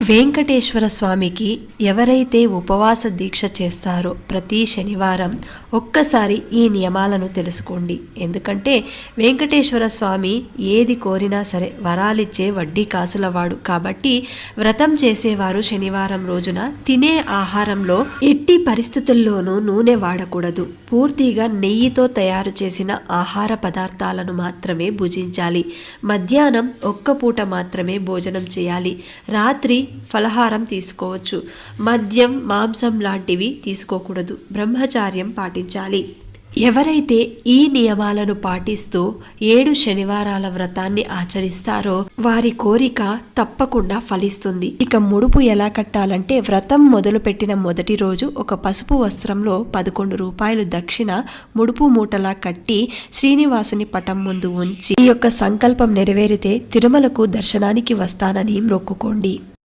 వెంకటేశ్వర స్వామికి ఎవరైతే ఉపవాస దీక్ష చేస్తారో ప్రతి శనివారం ఒక్కసారి ఈ నియమాలను తెలుసుకోండి. ఎందుకంటే వెంకటేశ్వర స్వామి ఏది కోరినా సరే వరాలిచ్చే వడ్డీ కాసులవాడు. కాబట్టి వ్రతం చేసేవారు శనివారం రోజున తినే ఆహారంలో ఎట్టి పరిస్థితుల్లోనూ నూనె వాడకూడదు. పూర్తిగా నెయ్యితో తయారు చేసిన ఆహార పదార్థాలను మాత్రమే భుజించాలి. మధ్యాహ్నం ఒక్క పూట మాత్రమే భోజనం చేయాలి. రాత్రి ఫలహారం తీసుకోవచ్చు. మద్యం, మాంసం లాంటివి తీసుకోకూడదు. బ్రహ్మచార్యం పాటించాలి. ఎవరైతే ఈ నియమాలను పాటిస్తూ 7 శనివారాల వ్రతాన్ని ఆచరిస్తారో వారి కోరిక తప్పకుండా ఫలిస్తుంది. ఇక ముడుపు ఎలా కట్టాలంటే, వ్రతం మొదలుపెట్టిన మొదటి రోజు ఒక పసుపు వస్త్రంలో 11 రూపాయలు దక్షిణ ముడుపు మూటలా కట్టి శ్రీనివాసుని పటం ముందు ఉంచి ఈ యొక్క సంకల్పం నెరవేరితే తిరుమలకు దర్శనానికి వస్తానని మొక్కుకోండి.